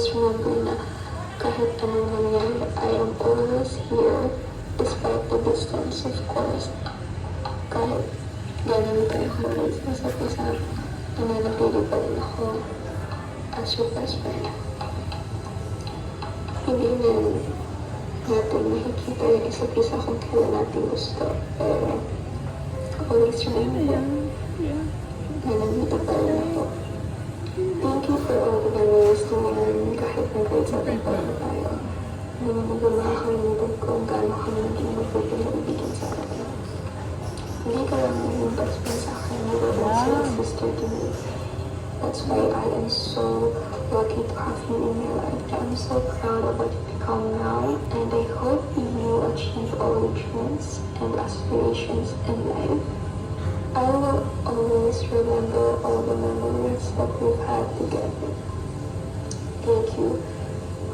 always remember na kahit anong nangyari, I am always here despite the distance, of course. Kahit gano'n tayo kumalit sa isa't isa, nananatili pa rin ako as your best friend. Hindi na natin makikita yung isa't isa kung kailan natin gusto. Pero always remember na nandito pa rin ako. Thank you for all the memories naman kahit nag-grade 7 pa rin tayo. Hindi mo ba makakalimutan kung gaano kami naging mabuti na ibigin sa akin. Hindi ka lang naging best friend sa akin, you were also a sister to me. That's why I am so lucky to have you in my life. I'm so proud of what you've become now, and I hope you achieve all your dreams and aspirations in life. I will always remember all the memories that we've had together. Thank you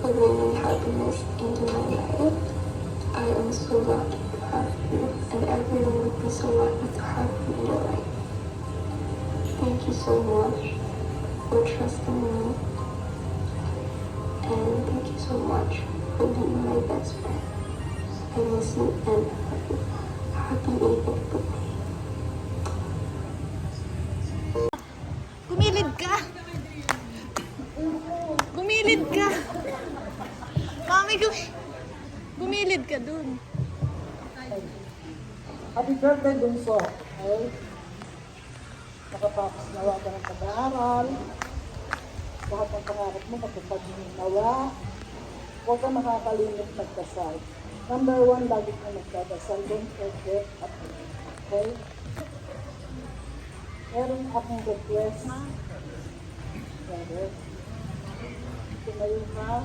for bringing happiness into my life. I am so lucky to have you, and everyone would be so lucky to have you in their life. Thank you so much for trusting me, and thank you so much for being my best friend. I miss you and I love you. Happy 8th birthday. Gumilid ka! Gumilid ka! Mami, gumilid ka dun. Happy birthday, Bunso. Okay? Nakatapos nawa ka ng pag-aaral. Lahat ng pangarap mo, matupad mo nawa. Huwag ka makakalimot magdasal. Number 1, lagi ka magdadasal. Don't forget at okay? Meron akong request. Brother. Tumayo ka.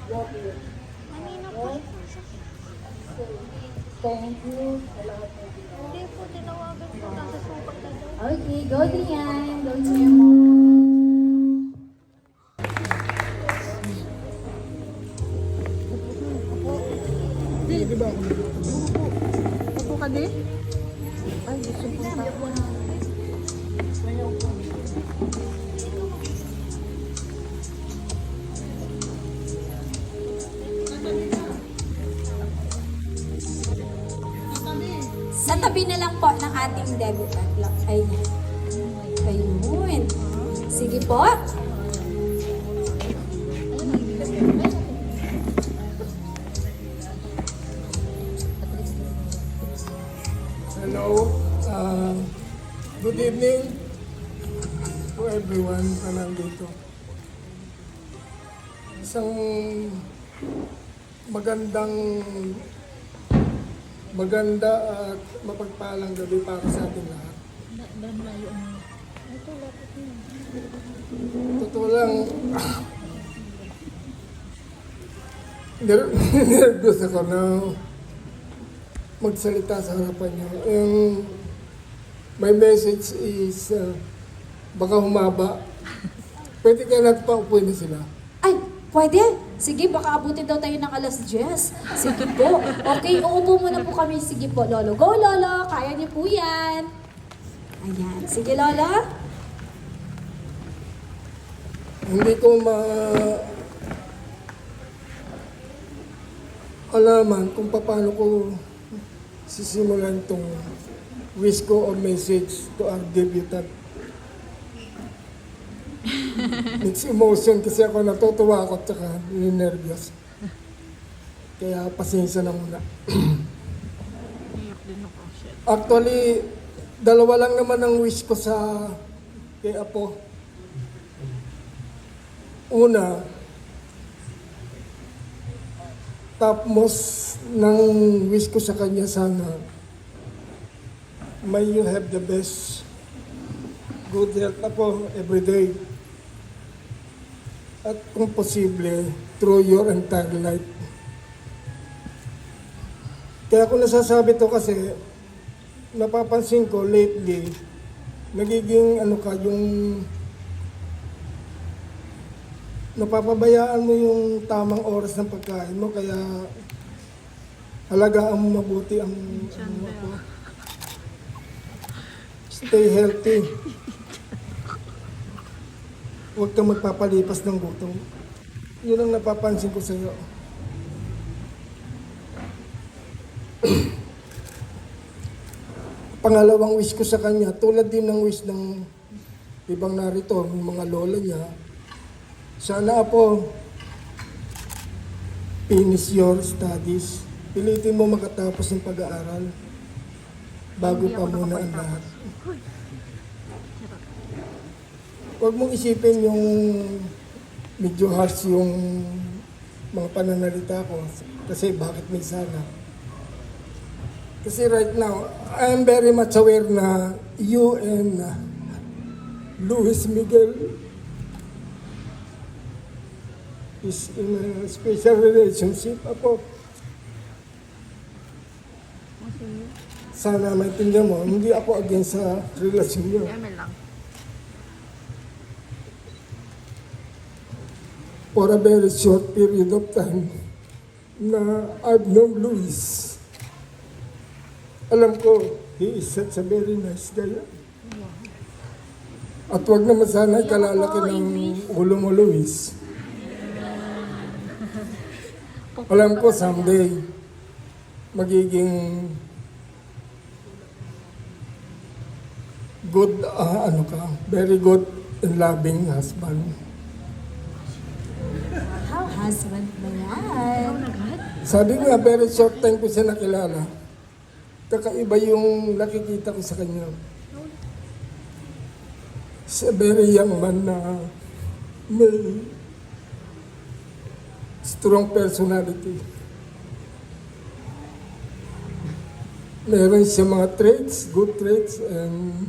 Walk in. Okay? Thank you sa lahat ng ginawa. Hindi po, tinawagan ko. Nasa sukat na daw. Okay, go Dian. Go Dian. Di ba? Ako ka di? Ay, gusto ko sa Sa tabi na lang po ng ating debutant lang. Ayan. Ayun. Sige po. Hello. Good evening to everyone na nandito. Isang maganda at mapagpalang gabi para sa ating lahat. Totoo lang, nervous ako na magsalita sa harapan niyo. My message is, baka humaba. Pwede ka natin paupuin na sila. Ay, pwede. Sige, baka abutin daw tayo ng alas 10. Sige po. Okay, uupo muna po kami. Sige po, Lolo. Go, Lolo. Kaya niyo po yan. Ayan. Sige, Lolo. Hindi ko alaman kung paano ko sisimulan itong wish ko or message to our debutant. It's emotion kasi ako natutuwa ako at saka nervous. Kaya pasensya na muna. Actually, dalawa lang naman ang wish ko sa kay Apo. Una, topmost ng wish ko sa kanya sana, may you have the best good health Apo every day. At kung posible, through your entire life. Kaya ako nasasabi to kasi napapansin ko lately, nagiging yung napapabayaan mo yung tamang oras ng pagkain mo, kaya halagaan mo mabuti ang stay healthy. Huwag kang magpapalipas ng gutom. Yun ang napapansin ko sa iyo. Pangalawang wish ko sa kanya, tulad din ng wish ng ibang narito, ng mga lola niya, sana po, finish your studies. Pilitin mo makatapos ng pag-aaral bago pa muna ang lahat. Huwag mong isipin yung medyo harsh yung mga pananalita ko kasi bakit may sana. Kasi right now, I am very much aware na you and Luis Miguel is in a special relationship. Apo, sana maintindihan mo, hindi ako against sa relasyon niyo. For a very short period of time na I've known Luis. Alam ko, he is such a very nice guy. At wag naman sana ikalalaki ng ulo mo, Luis. Alam ko, someday, magiging good, very good and loving husband. How husband ba yan? Sabi nga, very short time ko siya nakilala. Kakaiba yung nakikita ko sa kanya. He's a very young man na may strong personality. Meron siya mga traits, good traits, and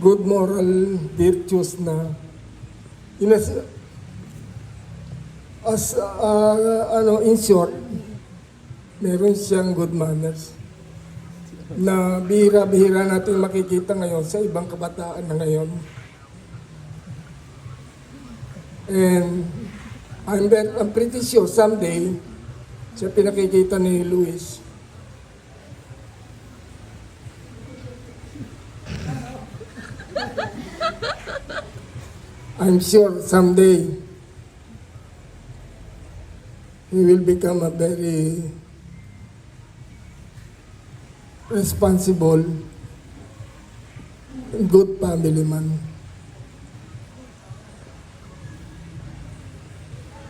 good moral virtues na in short, meron siyang good manners na bihira-bihira natin makikita ngayon sa ibang kabataan na ngayon. And I'm pretty sure someday, siya pinakikita ni Luis. I'm sure someday, he will become a very responsible and good family man.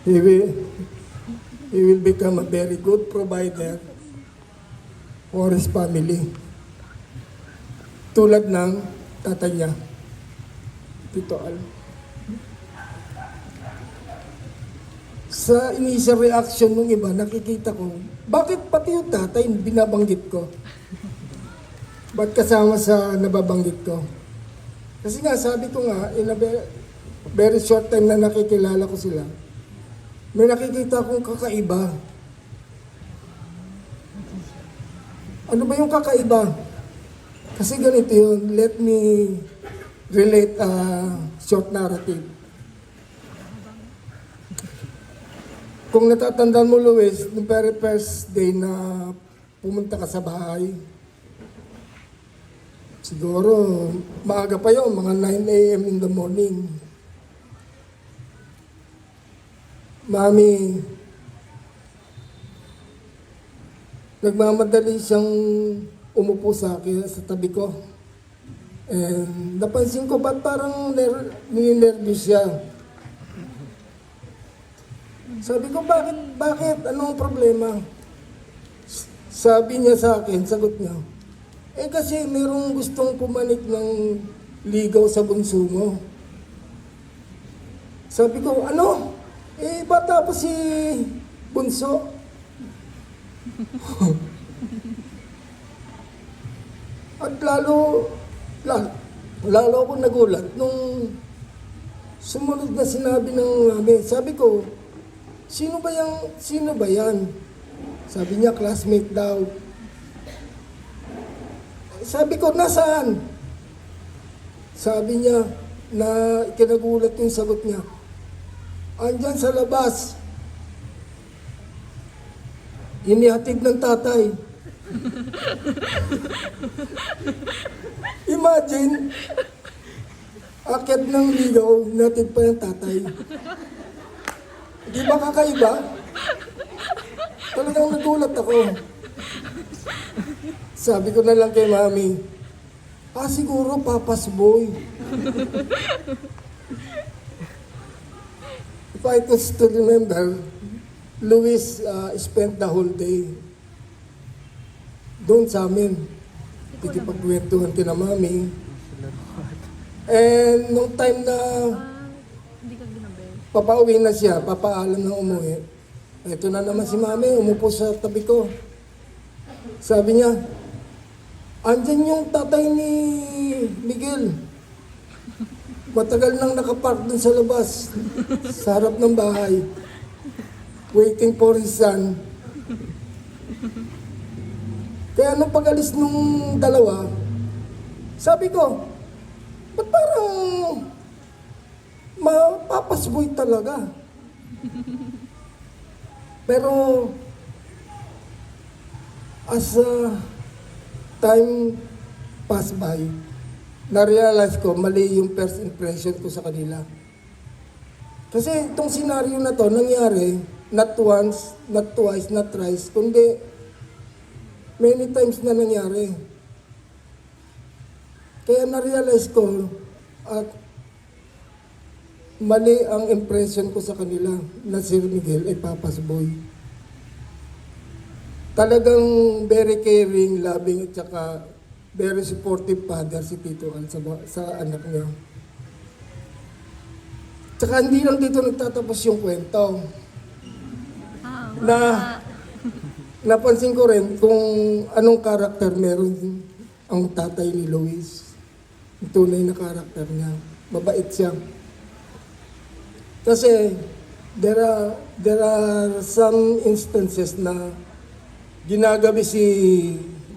He will become a very good provider for his family. Tulad ng tatay niya, Tito Al. Sa initial reaction ng iba, nakikita ko, bakit pati yung tatay binabanggit ko? Ba't kasama sa nababanggit ko? Kasi nga, sabi ko nga, in a very short time na nakikilala ko sila, may nakikita akong kakaiba. Ano ba yung kakaiba? Kasi ganito yun, let me relate a short narrative. Kung natatandaan mo, Luis, yung very first day na pumunta ka sa bahay, siguro maaga pa yun, mga 9 a.m. in the morning. Mami, nagmamadali siyang umupo sa akin sa tabi ko. And napansin ko, ba't parang ninervous siya? Sabi ko, bakit? Anong problema? Sabi niya sa akin, sagot niya, kasi mayroong gustong pumanik ng ligaw sa bunso mo. Sabi ko, ano? Bata pa si bunso. At lalo ako nagulat nung sumunod na sinabi ng mami. Sabi ko, sino ba yan? Sabi niya, classmate daw. Sabi ko, nasaan? Sabi niya, na kinagulat yung sagot niya. Andyan sa labas. Inihatid ng tatay. Imagine, akit ng ligaw, natid pa ng tatay. Di ba kakaiba? Talagang nagulat ako. Sabi ko na lang kay mami, siguro Papa's Boy. If I could still remember, Luis spent the whole day doon sa amin. Ikipagkwentuhan kina mami. And nung time na papauwi na siya, papaalam na umuwi, eto na naman si mami, umupo sa tabi ko. Sabi niya, andyan yung tatay ni Miguel. Matagal nang nakapark dun sa labas, sa harap ng bahay, waiting for his son. Kaya nung pag-alis nung dalawa, sabi ko, ba't parang Papa's Boy talaga? Pero, as time passed by, na-realize ko, mali yung first impression ko sa kanila. Kasi itong senaryo na to, nangyari, not once, not twice, not thrice, kundi many times na nangyari. Kaya na-realize ko, at mali ang impression ko sa kanila na si Miguel ay Papa's Boy. Talagang very caring, loving, at saka very supportive father si Tito Al sa anak niya. Tsaka hindi lang dito nagtatapos yung kwento. Na napansin ko rin kung anong karakter meron ang tatay ni Luis. Yung tunay na karakter niya. Mabait siya. Kasi there are some instances na ginagabi si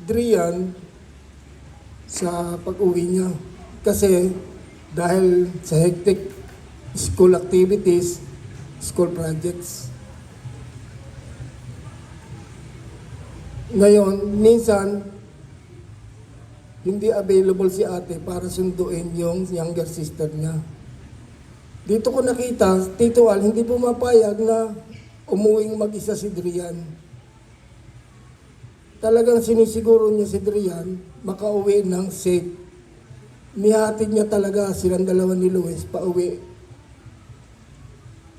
Drian sa pag-uwi niya. Kasi dahil sa hectic school activities, school projects. Ngayon, minsan, hindi available si ate para sunduin yung younger sister niya. Dito ko nakita, Tito Al, hindi pumapayag na umuwing mag-isa si Drian. Talagang sinisiguro niya si Drian makauwi ng safe. Nihatid niya talaga silang dalawa ni Luis pauwi.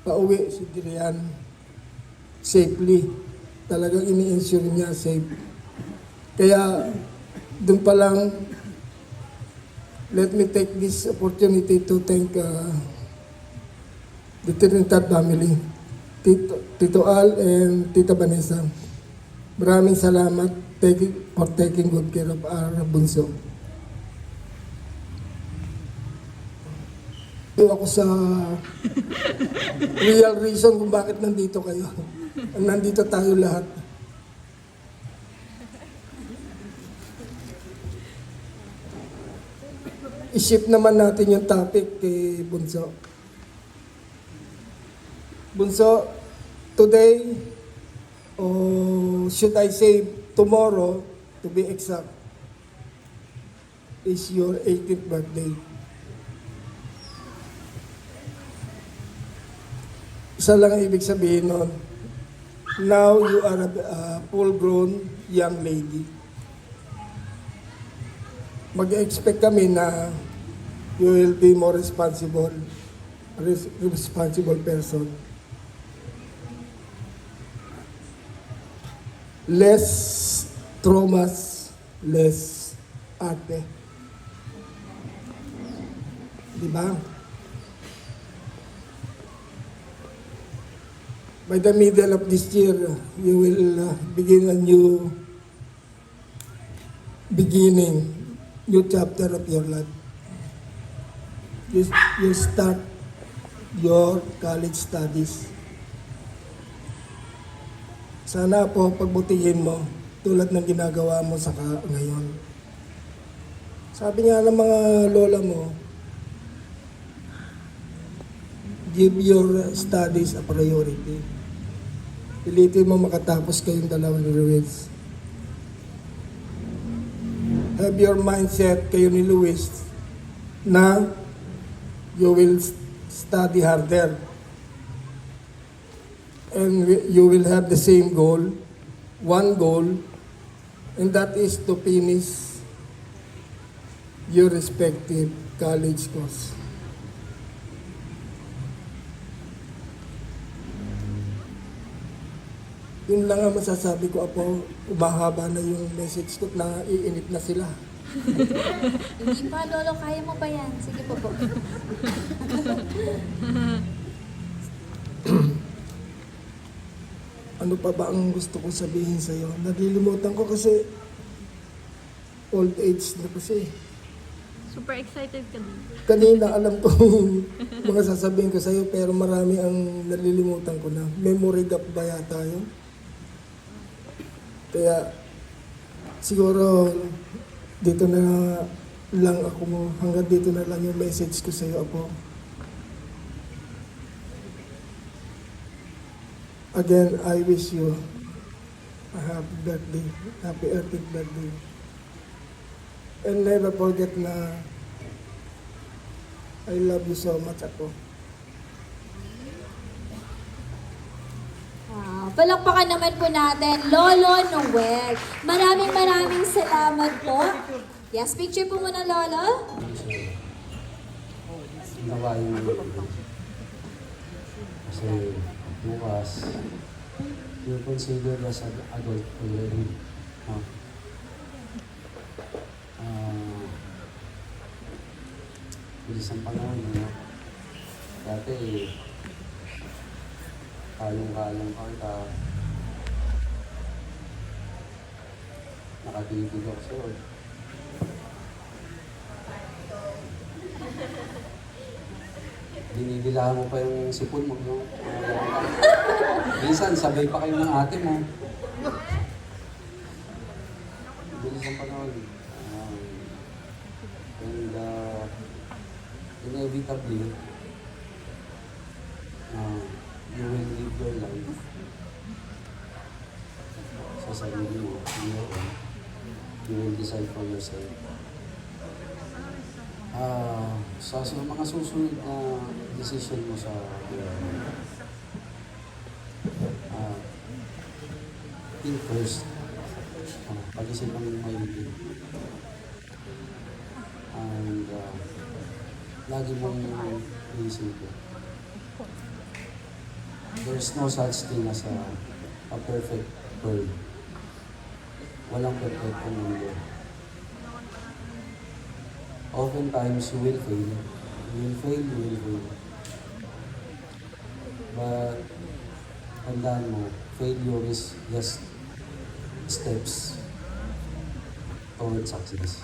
Pauwi si Drian safely. Talagang ini-ensure niya safe. Kaya doon pa lang, let me take this opportunity to thank the Trinidad family, Tito Al and Tita Vanessa. Maraming salamat for taking good care of our bunso. Ito ako sa real reason kung bakit nandito kayo. Nandito tayo lahat. I-shift naman natin yung topic kay Bunso. Bunso, today, or should I say tomorrow, to be exact, is your 18th birthday. Isa lang ang ibig sabihin nun. Now you are a full-grown young lady. Mag-expect kami na you will be more responsible person. Less traumas, less arte. Di ba? By the middle of this year, you will begin a new beginning, new chapter of your life. You start your college studies. Sana po pagbutihin mo tulad ng ginagawa mo sa ngayon. Sabi nga ng mga lola mo, give your studies a priority. Pilitin mo makatapos kayong dalawa ni Luis. Have your mindset kayo ni Luis na you will study harder. and you will have the same goal, one goal, and that is to finish your respective college course. Yun lang ang masasabi ko, Apo. Umahaba na yung message ko na iinit na sila. Hindi pa, Lolo. Kaya mo pa yan. Sige po po. Ano pa ba ang gusto kong sabihin sa'yo? Nalilimutan ko kasi old age na kasi. Super excited ka din. Kanina alam ko mga sasabihin ko sa'yo pero marami ang nalilimutan ko na. Memory gap ba yata yun? Kaya siguro dito na lang ako mo. Hanggang dito na lang yung message ko sa'yo, Apo. Again, I wish you a happy birthday. Happy early birthday. And never forget na I love you so much, Apo. Palakpakan naman po natin, Lolo Noel. Maraming salamat po. Yes, picture po muna, Lolo. Nawain mo. Kasi bukas, you're considered as an adult already. No? Bilis ang panahon, no? Dati, kalong-kalong ka, nakatitig ako sa'yo. Dinidilaan mo pa yung sipon mo, no? Minsan, sabay pa kayo ng ate mo. Bilis ang panahon. Inevitably, you will live your life sa sarili mo, your own. You will decide for yourself. Sa mga susunod na decision mo sa think first. Pag-isipan mo maigi. And lagi mong iisipin. There's no such thing as a perfect world. Walang perfect mundo. Oftentimes, you will fail. You will fail. But, tandaan mo, failure is just steps towards success.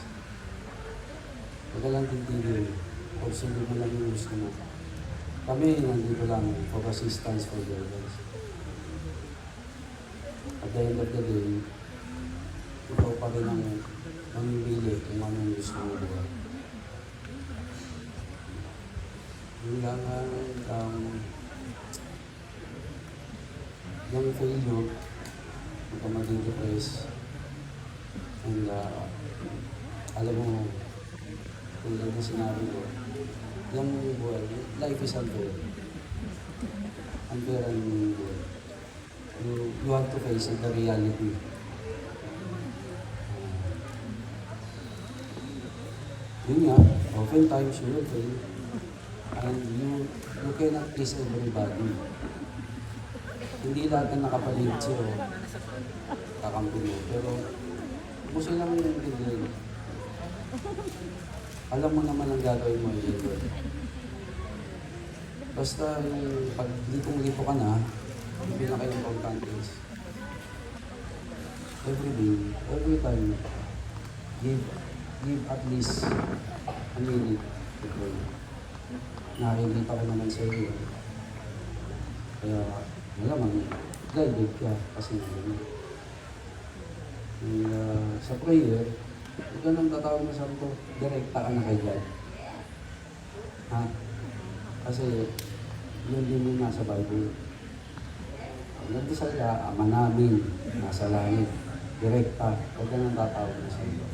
Huwag ka lang titigil. Pagsunod mo lang yung gusto mo. Kami, nandito lang for assistance for the others. At the end of the day, ikaw pa rin ang mamimili kung anong gusto mo diba. Yun lang yung failure, huwag ka maging depressed. And alam mo, tulad na sinabi ko, yung buhay, life is unfair. Unfair ang buhay. You have to face the reality. Yun nga, oftentimes you will fail. And you cannot please everybody. Hindi lahat na nakapaligid sa'yo, kakampi mo. Pero, kung silang hindi, alam mo naman ang gagawin mo yun. Basta yung pag litong-lito ka na, yung pinaka-importante is every day, every time, give at least a minute to pray. Nakikita ko naman sa iyo. Kaya, malamang, guided ka kasi naman. Sa prayer, huwag ka nang tatawag na sabi ko, direkta ka na kay God. Ha? Kasi, yun din yung nasa Bible. Pag nagdasal ka, Ama namin, nasa langit. Direkta, huwag ka nang tatawag na sa iyo.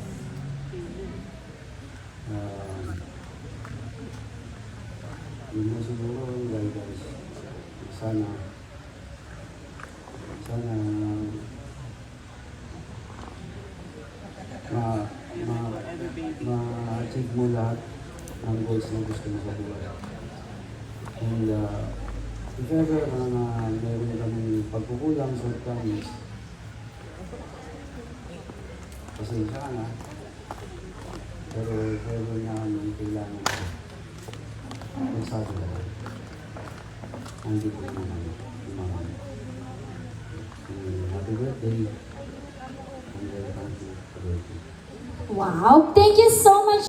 Yun na siguro yung guidance. Sana, Sana ma-achieve mo lahat ng goals na gusto mo sa buhay. And if ever meron kami pagkukulang, shortcomings, pasensya ka na. Pero if ever na kailangan ko, magsabi ka lang. Nandito naman yung mga happy birthday. And happy birthday. Wow, thank you so much.